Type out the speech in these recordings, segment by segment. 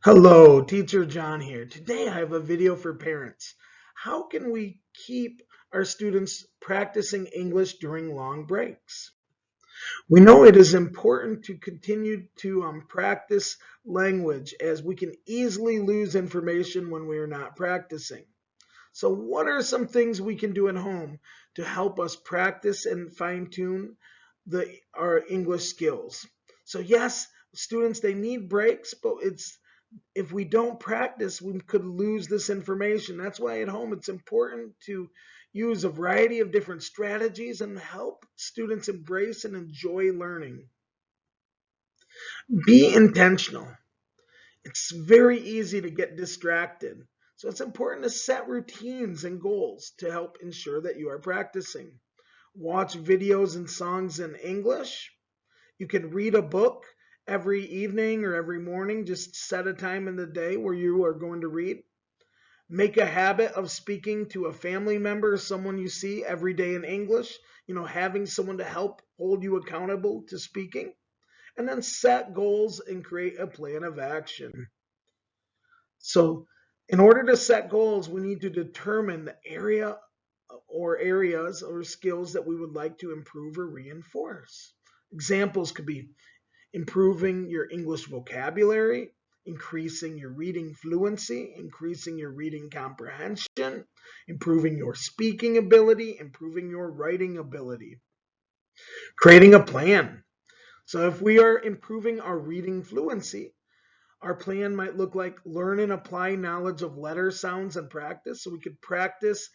Hello, Teacher John here. Today I have a video for parents. How can we keep our students practicing English during long breaks? We know it is important to continue to practice language as we can easily lose information when we are not practicing. So what are some things we can do at home to help us practice and fine tune our English skills? So yes, students, they need breaks, but if we don't practice, we could lose this information. That's why at home it's important to use a variety of different strategies and help students embrace and enjoy learning. Be intentional. It's very easy to get distracted. So it's important to set routines and goals to help ensure that you are practicing. Watch videos and songs in English. You can read a book every evening or every morning. Just set a time in the day where you are going to read. Make a habit of speaking to a family member or someone you see every day in English. Having someone to help hold you accountable to speaking. And then set goals and create a plan of action. So, in order to set goals, we need to determine the area or areas or skills that we would like to improve or reinforce. Examples could be improving your English vocabulary, increasing your reading fluency, increasing your reading comprehension, improving your speaking ability, improving your writing ability. Creating a plan. So if we are improving our reading fluency, our plan might look like learn and apply knowledge of letter sounds and practice. So we could practice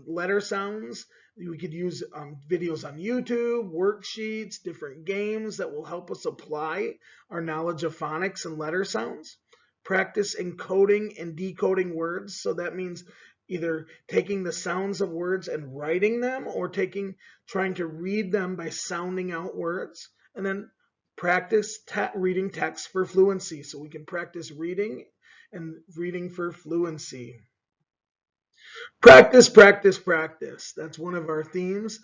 letter sounds. We could use videos on YouTube, worksheets, different games that will help us apply our knowledge of phonics and letter sounds. Practice encoding and decoding words. So that means either taking the sounds of words and writing them or trying to read them by sounding out words. And then practice reading text for fluency. So we can practice reading and reading for fluency. Practice, practice, practice. That's one of our themes.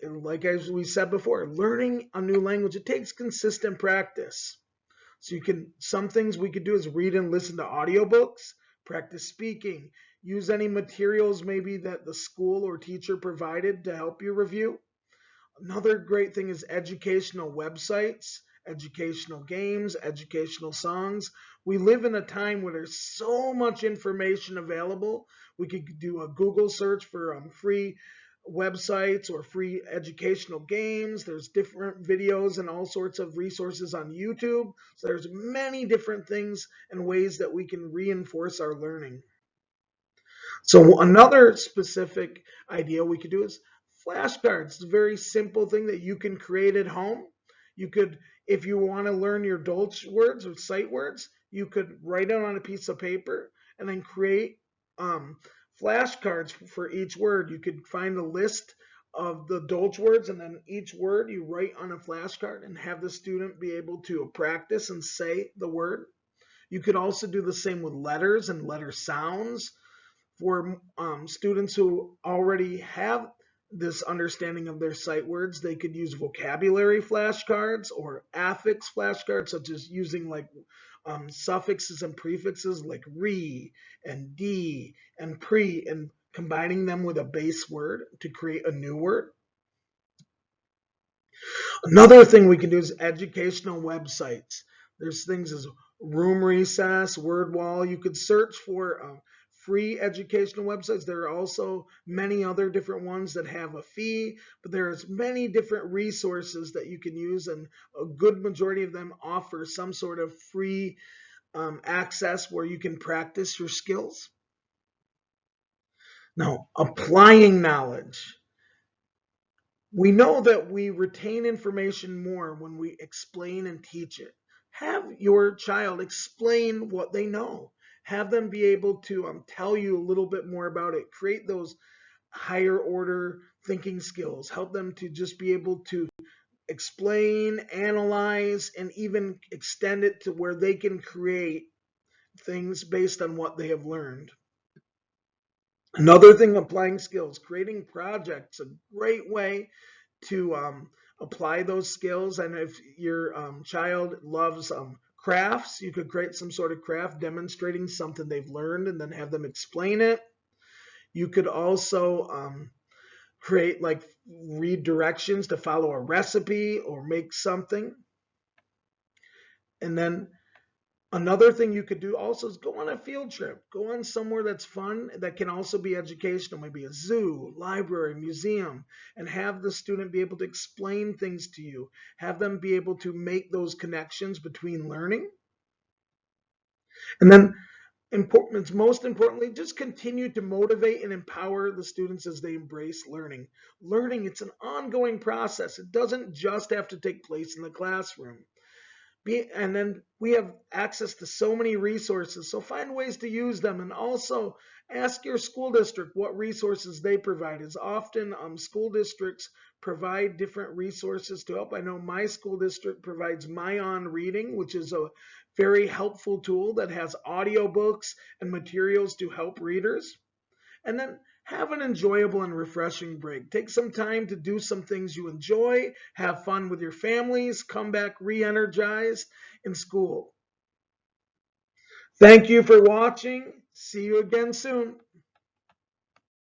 Like as we said before, learning a new language, it takes consistent practice. So some things we could do is read and listen to audiobooks, practice speaking, use any materials maybe that the school or teacher provided to help you review. Another great thing is educational websites, educational games, educational songs. We live in a time where there's so much information available. We could do a Google search for free websites or free educational games. There's different videos and all sorts of resources on YouTube. So there's many different things and ways that we can reinforce our learning. So another specific idea we could do is flashcards. It's a very simple thing that you can create at home. You could, if you want to learn your Dolch words or sight words, you could write it on a piece of paper and then create flashcards for each word. You could find a list of the Dolch words and then each word you write on a flashcard and have the student be able to practice and say the word. You could also do the same with letters and letter sounds. For students who already have this understanding of their sight words, they could use vocabulary flashcards or affix flashcards, such as using like suffixes and prefixes like re and d and pre and combining them with a base word to create a new word. Another thing we can do is educational websites. There's things as Room Recess, WordWall. You could search for free educational websites. There are also many other different ones that have a fee, but there's many different resources that you can use, and a good majority of them offer some sort of free access where you can practice your skills. Now, applying knowledge. We know that we retain information more when we explain and teach it. Have your child explain what they know. Have them be able to tell you a little bit more about it. Create those higher order thinking skills. Help them to just be able to explain, analyze, and even extend it to where they can create things based on what they have learned. Another thing, applying skills, creating projects, a great way to apply those skills. And if your child loves Crafts, you could create some sort of craft demonstrating something they've learned and then have them explain it. You could also create like read directions to follow a recipe or make something. And then another thing you could do also is go on a field trip. Go on somewhere that's fun that can also be educational, maybe a zoo, library, museum, and have the student be able to explain things to you. Have them be able to make those connections between learning. And then most importantly, just continue to motivate and empower the students as they embrace learning. Learning, it's an ongoing process. It doesn't just have to take place in the classroom. And then we have access to so many resources, so find ways to use them, and also ask your school district what resources they provide. As often school districts provide different resources to help. I know my school district provides MyOn Reading, which is a very helpful tool that has audiobooks and materials to help readers. And then have an enjoyable and refreshing break. Take some time to do some things you enjoy, have fun with your families, come back re-energized in school. Thank you for watching. See you again soon.